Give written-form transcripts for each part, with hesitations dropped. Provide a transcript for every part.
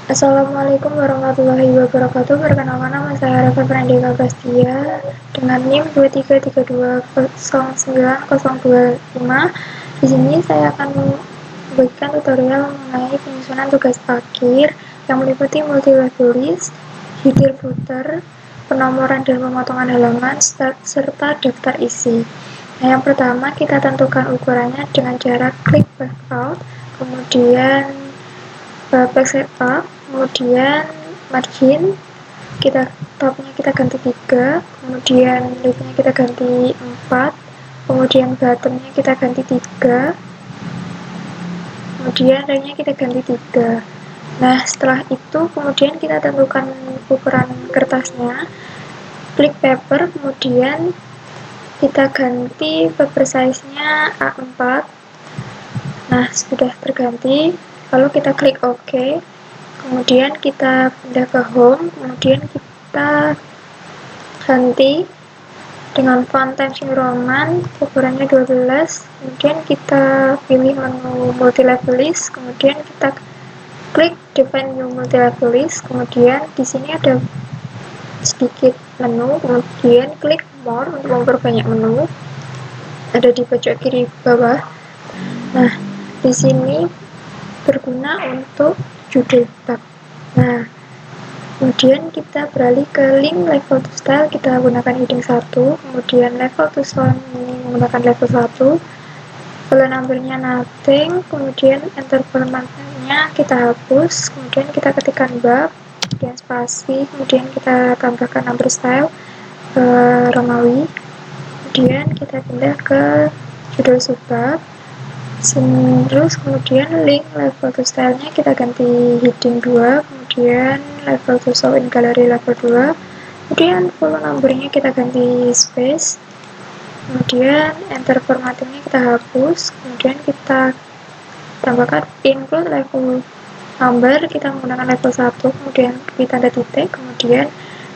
Assalamualaikum warahmatullahi wabarakatuh. Perkenalkan, nama saya Rafa Prandika Bastia dengan NIM 2332090025. Di sini saya akan membagikan tutorial mengenai penyusunan tugas akhir yang meliputi multi-level list, header footer, penomoran dan pemotongan halaman, serta daftar isi. Nah, yang pertama kita tentukan ukurannya dengan cara klik backout, kemudian backside up, kemudian margin topnya kita ganti 3, kemudian leftnya kita ganti 4, kemudian bottomnya kita ganti 3, kemudian right-nya kita ganti 3. Nah, setelah itu kemudian kita tentukan ukuran kertasnya, klik paper, kemudian kita ganti paper size-nya A4. Nah, sudah terganti, lalu kita klik OK, kemudian kita pindah ke home, kemudian kita ganti dengan font Times New Roman, ukurannya 12, kemudian kita pilih menu multi-level list, kemudian kita klik define new multi-level list, kemudian di sini ada sedikit menu, kemudian klik more untuk memperbanyak menu, ada di pojok kiri bawah. Nah, di sini berguna untuk judul tab. Nah, kemudian kita beralih ke link level to style, kita gunakan heading 1, kemudian level to style ini menggunakan level 1, column number-nya nothing, kemudian enter format-nya kita hapus, kemudian kita ketikkan bab, kemudian spasi, kemudian kita tambahkan number style Romawi, kemudian kita pindah ke judul subbab, terus kemudian link level to style-nya kita ganti heading 2, kemudian level to show in gallery level 2, kemudian follow number-nya kita ganti space, kemudian enter formattingnya kita hapus, kemudian kita tambahkan include level number, kita menggunakan level 1, kemudian kita tanda titik, kemudian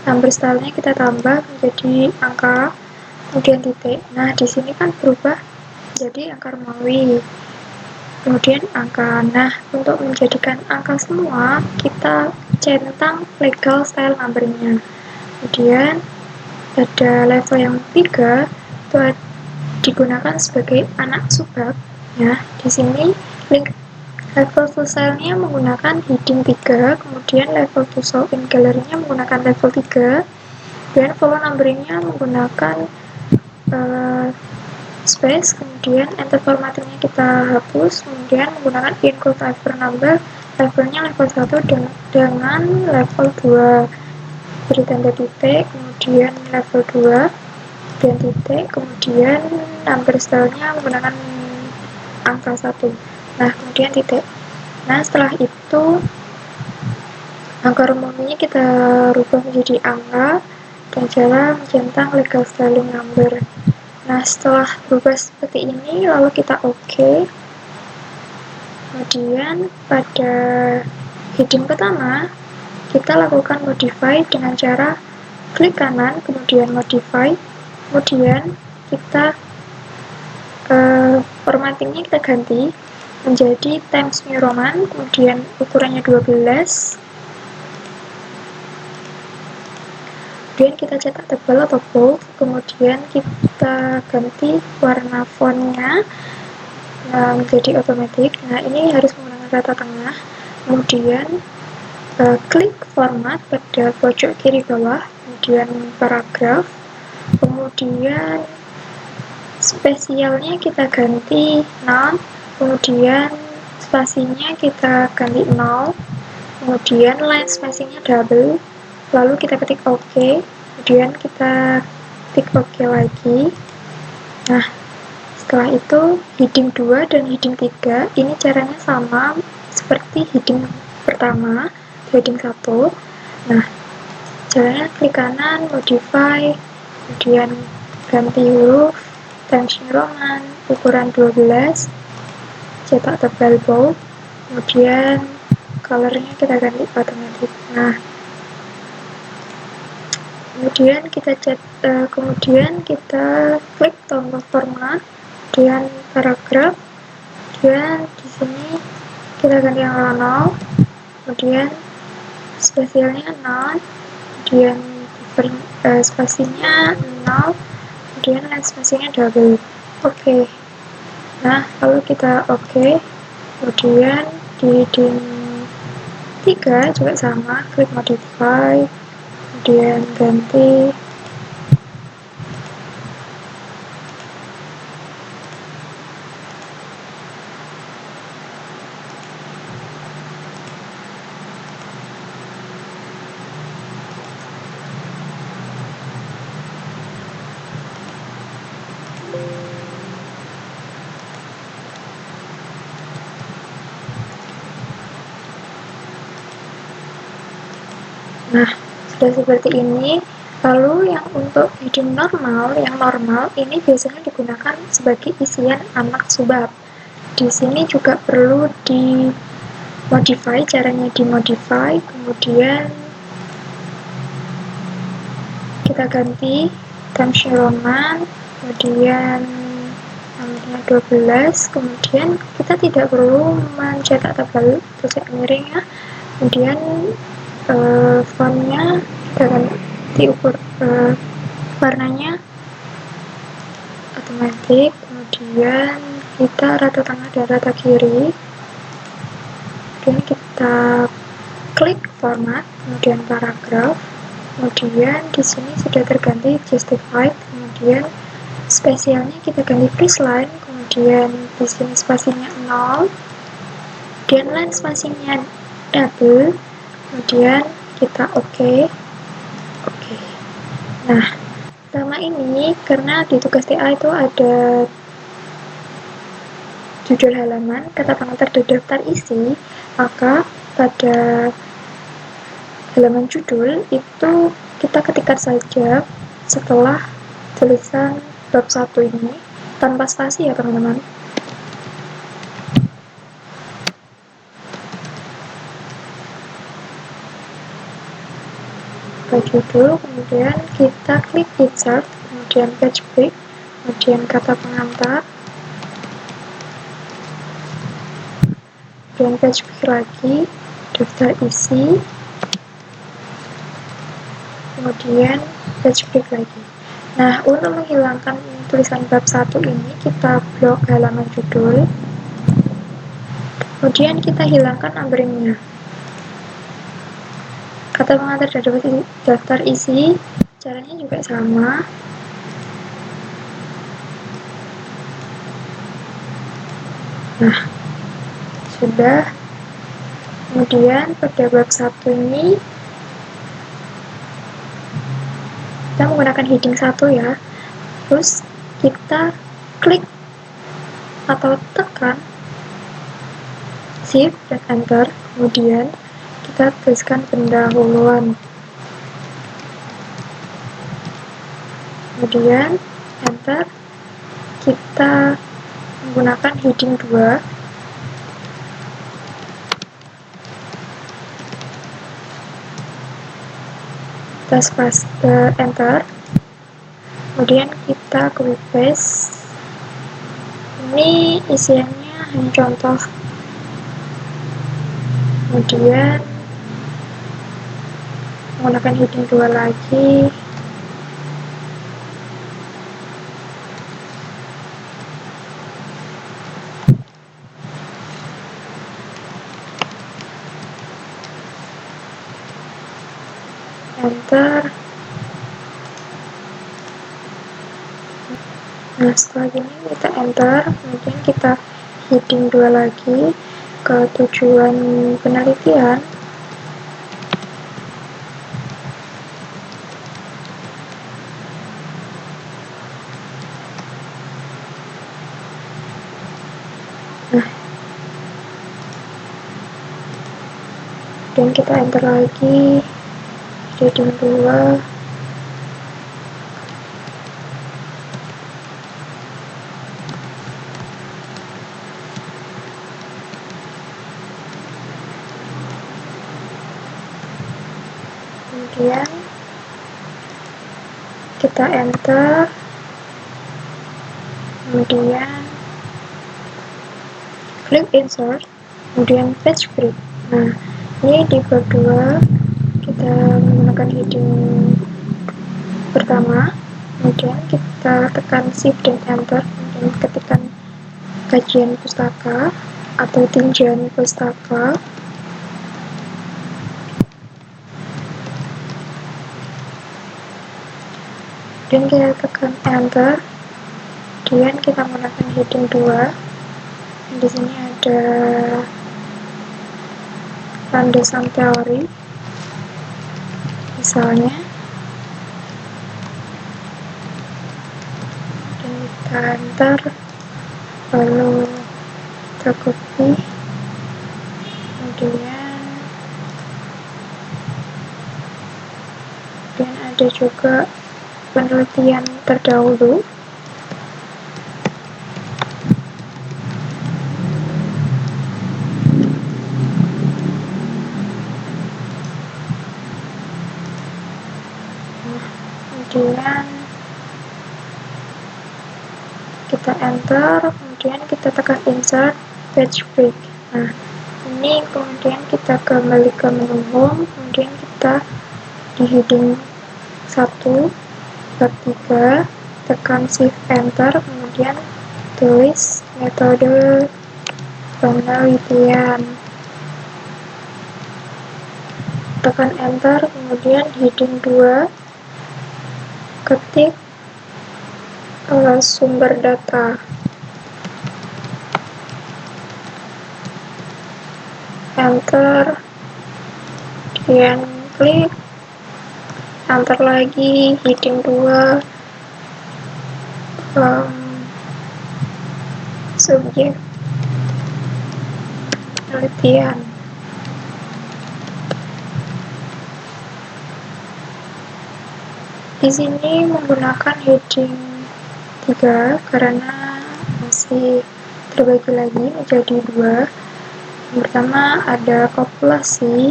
number style-nya kita tambah menjadi angka, kemudian titik. Nah, di sini kan berubah jadi angka Romawi, kemudian angka. Nah, untuk menjadikan angka semua, kita centang legal style number-nya. Kemudian ada level yang 3, itu digunakan sebagai anak subbab. Ya, di sini link level to style-nya menggunakan heading 3, kemudian level to show in gallery-nya menggunakan level 3, dan follow number-nya menggunakan space, kemudian enter formattingnya kita hapus, kemudian menggunakan include level number, levelnya level 1 dengan level 2, beri tanda titik, kemudian level 2, dan titik, kemudian number style-nya menggunakan angka 1, nah kemudian titik. Nah, setelah itu angka Romawinya kita rubah menjadi angka dan cara mencentang legal styling number. Nah, setelah berubah seperti ini, lalu kita OK. Kemudian pada heading pertama, kita lakukan modify dengan cara klik kanan, kemudian modify, kemudian kita formattingnya kita ganti menjadi Times New Roman, kemudian ukurannya 12, kemudian kita cetak tebal atau bold, kemudian kita ganti warna fontnya menjadi otomatis. Nah, ini harus menggunakan rata tengah, kemudian klik format pada pojok kiri bawah, kemudian paragraf, kemudian spesialnya kita ganti none, kemudian spasinya kita ganti 0, kemudian line spacingnya double, lalu kita ketik OK, kemudian kita ketik OK lagi. Nah, setelah itu heading 2 dan heading 3 ini caranya sama seperti heading pertama, heading 1. Nah, caranya klik kanan, modify, kemudian ganti huruf, Times New Roman, ukuran 12, cetak tebal bold, kemudian colornya kita ganti otomatis. Nah, kemudian kita klik tombol format, kemudian paragraf, kemudian di sini kita ganti angka 0, kemudian spasialnya 0, kemudian spasinya 0, kemudian line spasinya double. Oke. Nah, lalu kita oke. Kemudian di heading 3 juga sama, klik modify, kemudian ganti Nah, sudah seperti ini. Lalu yang untuk heading normal, yang normal ini biasanya digunakan sebagai isian anak subbab. Di sini juga perlu dimodify, caranya dimodify, kemudian kita ganti Times New Roman, kemudian namanya 12, kemudian kita tidak perlu mencetak tebal atau cetak miring ya. Kemudian fontnya kita ganti warnanya otomatis, kemudian kita rata tengah dan rata kiri, kemudian kita klik format, kemudian paragraf, kemudian di sini sudah terganti justified, kemudian spesialnya kita ganti prisline, kemudian di sini spasinya 0, kemudian line spasinya double, kemudian kita oke. Nah, sama ini karena di tugas TA itu ada judul halaman, kata pengantar dan daftar isi, maka pada halaman judul itu kita ketikkan saja setelah tulisan bab 1 ini tanpa spasi ya teman-teman. Judul, kemudian kita klik insert, kemudian page break, kemudian kata pengantar, kemudian page break lagi, daftar isi, kemudian page break lagi. Nah, untuk menghilangkan tulisan bab 1 ini kita blok halaman judul, kemudian kita hilangkan numberingnya. Kata pengantar dan daftar isi, caranya juga sama. Nah, sudah. Kemudian pada bab 1 ini kita menggunakan heading 1 ya. Terus kita klik atau tekan shift dan enter, kemudian kita tuliskan pendahuluan, kemudian enter, kita menggunakan heading 2, kita space enter, kemudian kita copy paste. Ini isiannya hanya contoh, kemudian menggunakan heading 2 lagi, enter. Nah, setelah ini kita enter, kemudian kita heading 2 lagi ke tujuan penelitian. Nah, dan kita enter lagi heading 2, kemudian kita enter, kemudian klik insert, kemudian page break. Nah, ini di bab 2 kita menggunakan heading pertama, kemudian kita tekan shift dan enter, kemudian ketikkan kajian pustaka atau tinjauan pustaka. Kemudian kita tekan enter, kemudian kita menggunakan heading 2. Di sini ada landasan teori, misalnya, dan kita enter, lalu kita copy, kemudian ada juga penelitian terdahulu. Kemudian kita enter, kemudian kita tekan insert page break. Nah, ini kemudian kita kembali ke menu home, kemudian kita di heading 1 bab 3 tekan shift enter, kemudian tulis metode penelitian, tekan enter, kemudian heading 2 ketik sumber data, enter, kemudian klik enter lagi, heading 2 subjek penelitian. Di sini menggunakan heading 3 karena masih terbagi lagi menjadi 2. Yang pertama ada populasi.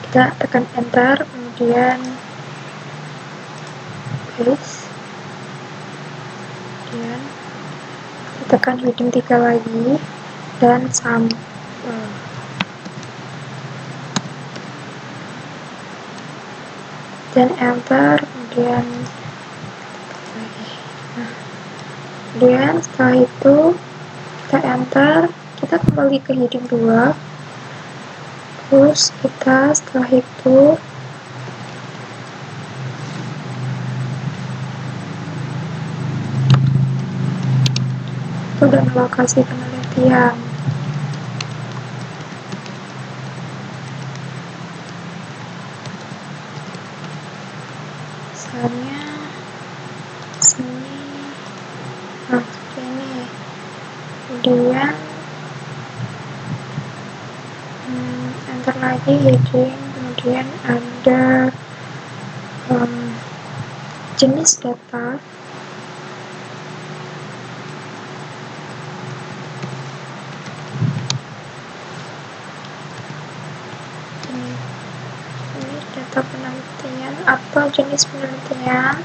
Kita tekan enter, kemudian paste, kemudian kita tekan heading 3 lagi dan sampel, dan enter, kemudian lagi. Nah, kemudian setelah itu kita enter, kita kembali ke heading 2, terus kita setelah itu dan lokasi penelitian. Misalnya sini, nah seperti ini. Kemudian enter lagi heading, kemudian ada jenis data, ini data penelitian atau jenis penelitian.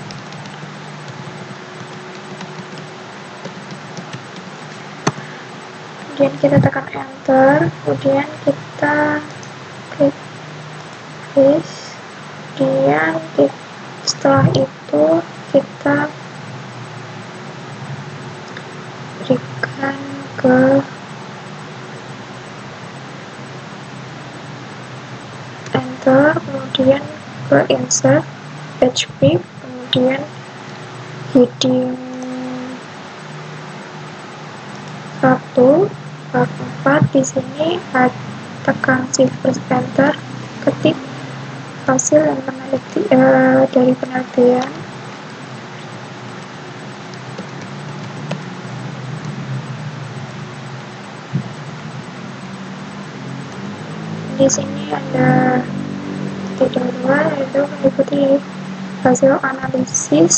Kemudian kita tekan enter, kemudian kita klik paste, kemudian setelah itu kita berikan ke enter, kemudian ke insert page break, kemudian heading 1 bab 4. Di sini tekan shift plus enter, ketik hasil yang dari penelitian. Di sini ada heading 2 yaitu meliputi hasil analisis.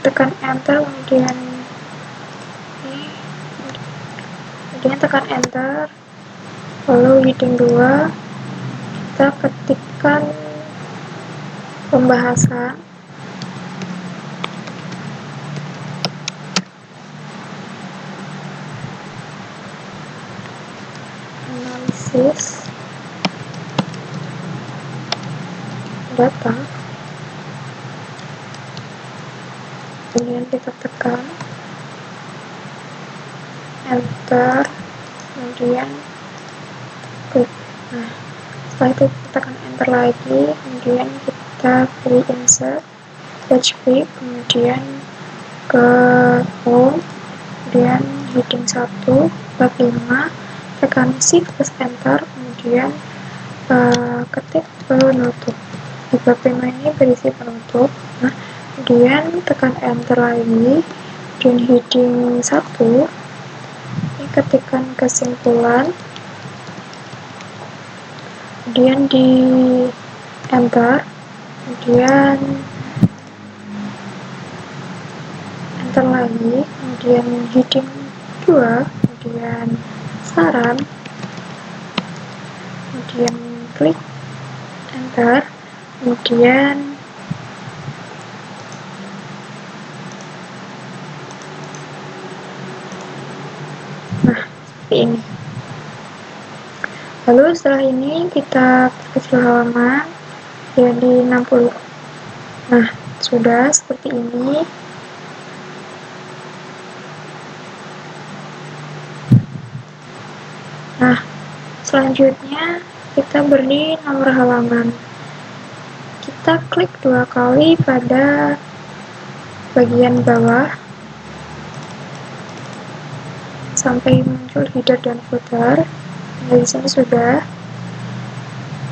Tekan enter, kemudian tekan enter, lalu heading 2 kita ketikkan pembahasan, basis data, kemudian kita tekan enter, kemudian klik. Nah, setelah itu kita tekan enter lagi, kemudian kita pilih insert page pick, kemudian ke home, kemudian heading 1 bab 5, tekan shift plus enter, kemudian ketik penutup. Di bab 5 ini berisi penutup. Nah, kemudian tekan enter lagi, kemudian heading 1 ini ketikkan kesimpulan, kemudian di enter, kemudian enter lagi, kemudian heading 2, kemudian saran, kemudian klik enter, kemudian nah, seperti ini. Lalu setelah ini kita perkecil halaman jadi 60. Nah, sudah seperti ini. Nah, selanjutnya kita beri nomor halaman. Kita klik 2 kali pada bagian bawah sampai muncul header dan footer. Nah, di sini sudah.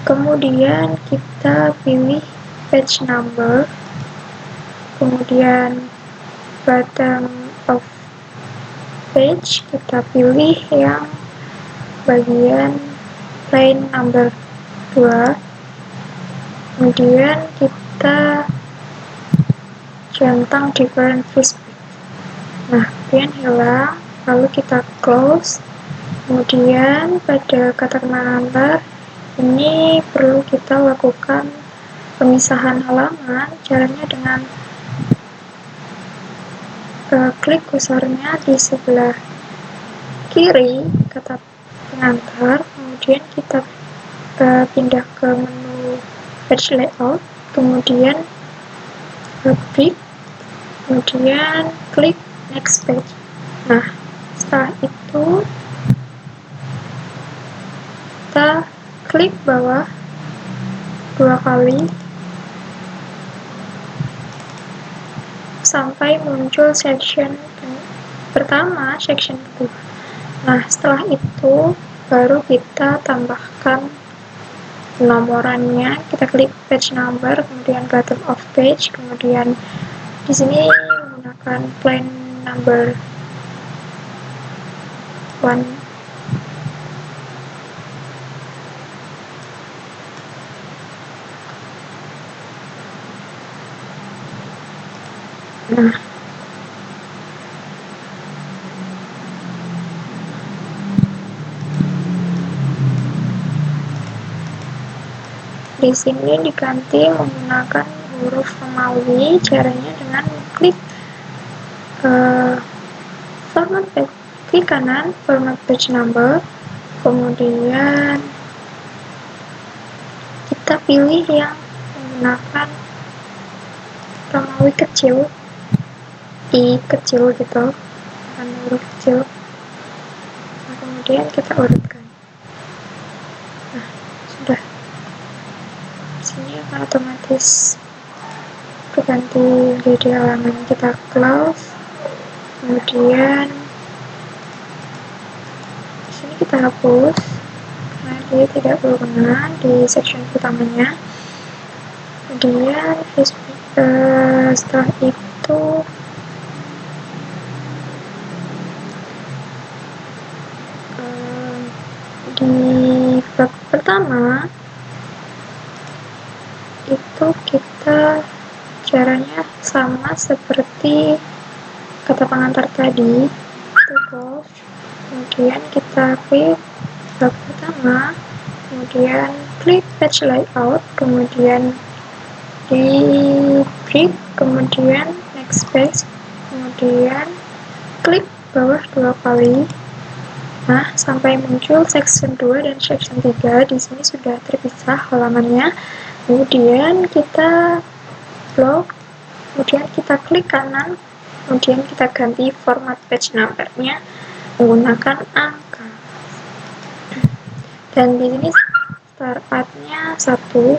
Kemudian kita pilih page number, kemudian bottom of page kita pilih yang bagian line number 2, kemudian kita centang different first page. Nah, kemudian hilang, lalu kita close. Kemudian pada kata pengantar ini perlu kita lakukan pemisahan halaman. Caranya dengan klik kursornya di sebelah kiri kata pengantar, kemudian kita pindah ke menu page layout, kemudian klik, kemudian klik next page. Nah, setelah itu kita klik bawah 2 kali sampai muncul section pertama, section kedua. Nah, setelah itu baru kita tambahkan nomorannya. Kita klik page number, kemudian bottom of page, kemudian di sini menggunakan plain number 1. Nah, di sini diganti menggunakan huruf Romawi. Caranya dengan klik format page, klik kanan format page number, kemudian kita pilih yang menggunakan Romawi kecil, I kecil gitu, bukan huruf kecil. Nah, kemudian kita urutkan. Nah, sudah. Sini akan otomatis berganti jadi halaman. Kita close, kemudian sini kita hapus karena dia tidak berguna di section pertamanya. Kemudian setelah itu di bab pertama itu kita caranya sama seperti kata pengantar tadi, itu close, kemudian kita klik bab pertama, kemudian klik page layout, kemudian di break, kemudian next page, kemudian klik bawah 2 kali, Nah, sampai muncul section 2 dan section 3, di sini sudah terpisah halamannya. Kemudian kita blok, kemudian kita klik kanan, kemudian kita ganti format page number-nya menggunakan angka. Dan di sini start-nya 1,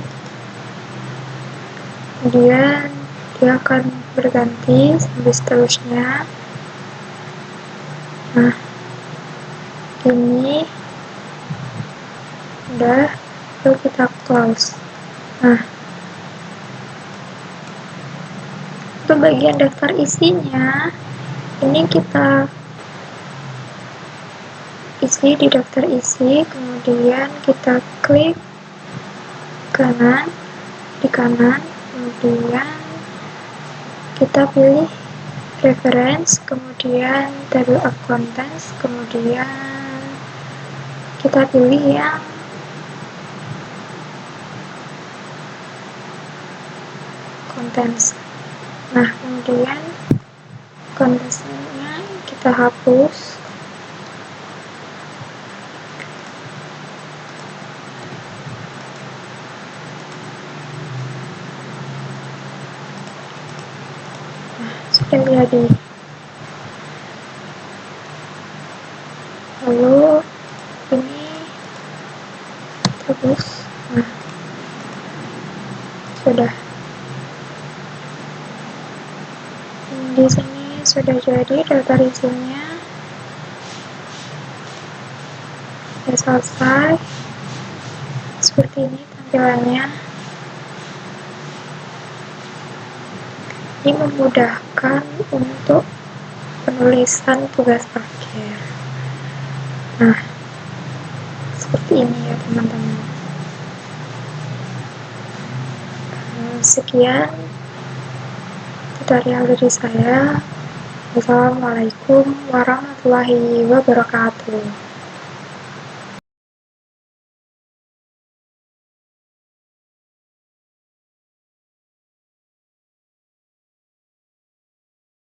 kemudian dia akan berganti sampai seterusnya. Nah, ini udah, lalu kita close. Nah, untuk bagian daftar isinya, ini kita isi di daftar isi, kemudian kita klik kanan, di kanan, kemudian kita pilih reference, kemudian table of contents, kemudian kita pilih yang contents. Nah, kemudian contents-nya kita hapus. Nah, sudah jadi. Lalu ini hapus. Nah, sudah. Di sini sudah jadi daftar isinya. Sudah selesai. Seperti ini tampilannya. Ini memudahkan untuk penulisan tugas akhir. Nah, seperti ini ya teman-teman. Sekian tutorial dari saya. Wassalamualaikum warahmatullahi wabarakatuh.